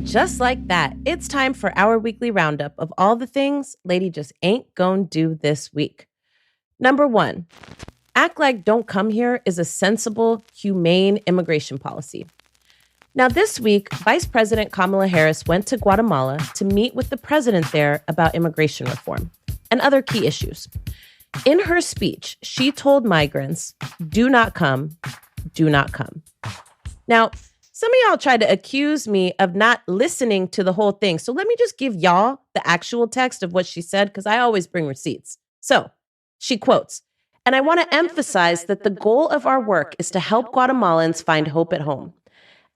And just like that, it's time for our weekly roundup of all the things Lady just ain't gonna do this week. Number 1, act like don't come here is a sensible, humane immigration policy. Now this week, Vice President Kamala Harris went to Guatemala to meet with the president there about immigration reform and other key issues. In her speech, she told migrants, do not come, do not come. Now, some of y'all tried to accuse me of not listening to the whole thing. So let me just give y'all the actual text of what she said, because I always bring receipts. So she quotes, and I want to emphasize that the goal of our work is to help Guatemalans find hope at home.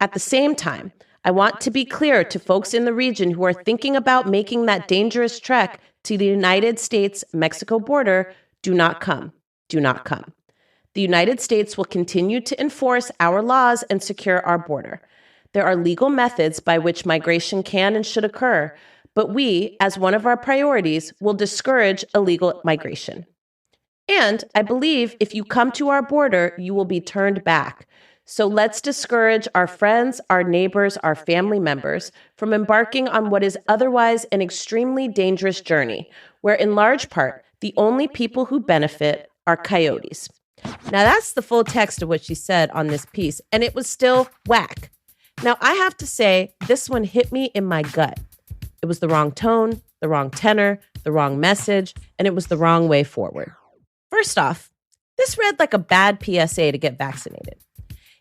At the same time, I want to be clear to folks in the region who are thinking about making that dangerous trek to the United States-Mexico border, do not come, do not come. The United States will continue to enforce our laws and secure our border. There are legal methods by which migration can and should occur, but we, as one of our priorities, will discourage illegal migration. And I believe if you come to our border, you will be turned back. So let's discourage our friends, our neighbors, our family members from embarking on what is otherwise an extremely dangerous journey, where in large part, the only people who benefit are coyotes. Now that's the full text of what she said on this piece, and it was still whack. Now I have to say, this one hit me in my gut. It was the wrong tone, the wrong tenor, the wrong message, and it was the wrong way forward. First off, this read like a bad PSA to get vaccinated.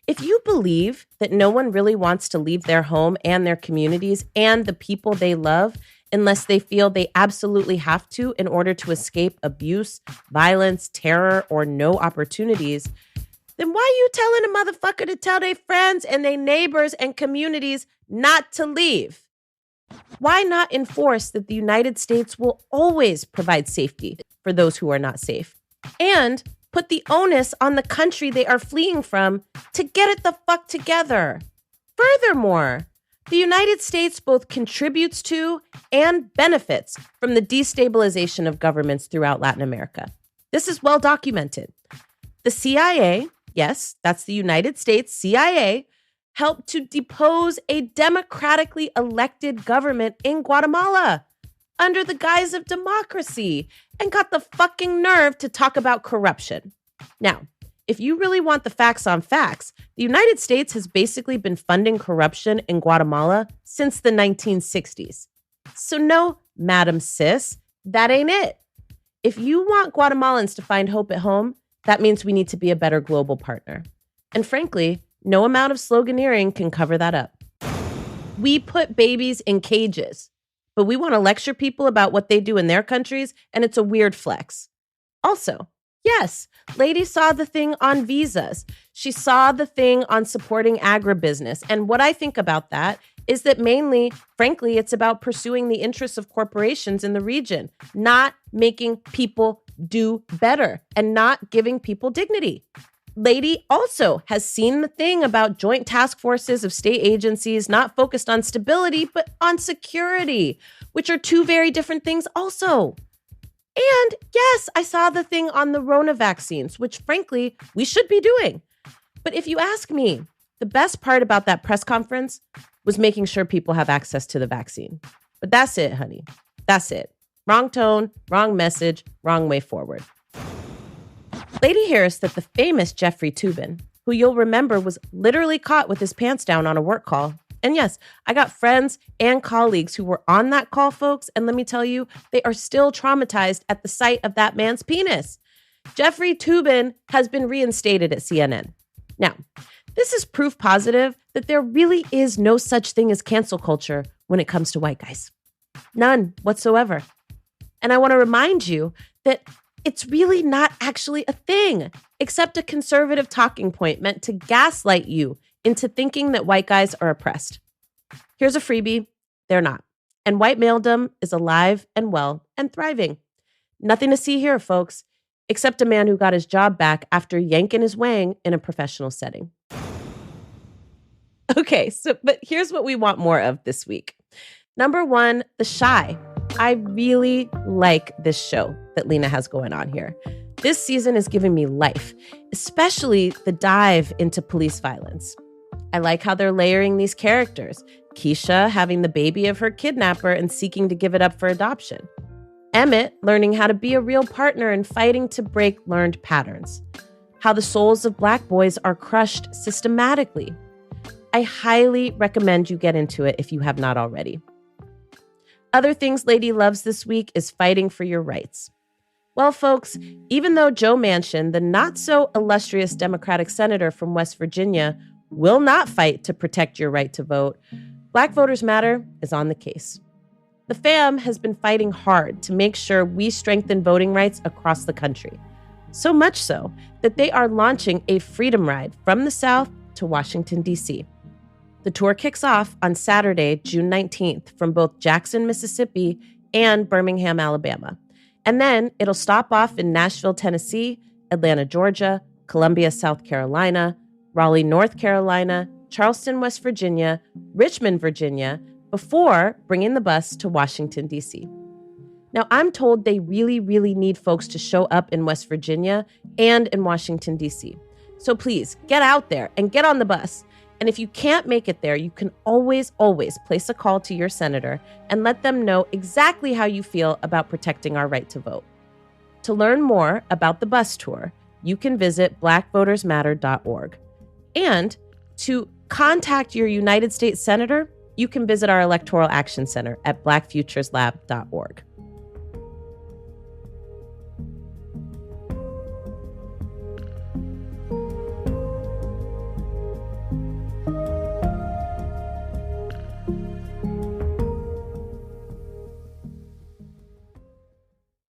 If you believe that no one really wants to leave their home and their communities and the people they love unless they feel they absolutely have to in order to escape abuse, violence, terror, or no opportunities, then why are you telling a motherfucker to tell their friends and their neighbors and communities not to leave? Why not enforce that the United States will always provide safety for those who are not safe? And put the onus on the country they are fleeing from to get it the fuck together. Furthermore, the United States both contributes to and benefits from the destabilization of governments throughout Latin America. This is well documented. The CIA, yes, that's the United States CIA, helped to depose a democratically elected government in Guatemala under the guise of democracy and got the fucking nerve to talk about corruption. Now, if you really want the facts on facts, the United States has basically been funding corruption in Guatemala since the 1960s. So no, Madam Sis, that ain't it. If you want Guatemalans to find hope at home, that means we need to be a better global partner. And frankly, no amount of sloganeering can cover that up. We put babies in cages, but we want to lecture people about what they do in their countries, and it's a weird flex. Also, yes, Lady saw the thing on visas. She saw the thing on supporting agribusiness. And what I think about that is that mainly, frankly, it's about pursuing the interests of corporations in the region, not making people do better and not giving people dignity. Lady also has seen the thing about joint task forces of state agencies not focused on stability, but on security, which are two very different things also. And yes, I saw the thing on the Rona vaccines, which frankly, we should be doing. But if you ask me, the best part about that press conference was making sure people have access to the vaccine. But that's it, honey. That's it. Wrong tone, wrong message, wrong way forward. Lady Harris that the famous Jeffrey Toobin, who you'll remember was literally caught with his pants down on a work call. And yes, I got friends and colleagues who were on that call, folks. And let me tell you, they are still traumatized at the sight of that man's penis. Jeffrey Toobin has been reinstated at CNN. Now, this is proof positive that there really is no such thing as cancel culture when it comes to white guys. None whatsoever. And I want to remind you that it's really not actually a thing, except a conservative talking point meant to gaslight you into thinking that white guys are oppressed. Here's a freebie. They're not. And white maledom is alive and well and thriving. Nothing to see here, folks, except a man who got his job back after yanking his wang in a professional setting. Okay, but here's what we want more of this week. Number 1, The Chi. I really like this show that Lena has going on here. This season is giving me life, especially the dive into police violence. I like how they're layering these characters, Keisha having the baby of her kidnapper and seeking to give it up for adoption. Emmett learning how to be a real partner and fighting to break learned patterns. How the souls of Black boys are crushed systematically. I highly recommend you get into it if you have not already. Other things Lady loves this week is fighting for your rights. Well, folks, even though Joe Manchin, the not-so-illustrious Democratic senator from West Virginia, will not fight to protect your right to vote, Black Voters Matter is on the case. The FAM has been fighting hard to make sure we strengthen voting rights across the country. So much so that they are launching a freedom ride from the South to Washington, D.C. The tour kicks off on Saturday, June 19th, from both Jackson, Mississippi and Birmingham, Alabama. And then it'll stop off in Nashville, Tennessee, Atlanta, Georgia, Columbia, South Carolina, Raleigh, North Carolina, Charleston, West Virginia, Richmond, Virginia, before bringing the bus to Washington, D.C. Now, I'm told they really, really need folks to show up in West Virginia and in Washington, D.C. So please get out there and get on the bus. And if you can't make it there, you can always place a call to your senator and let them know exactly how you feel about protecting our right to vote. To learn more about the bus tour, you can visit blackvotersmatter.org. And to contact your United States senator, you can visit our Electoral Action Center at blackfutureslab.org.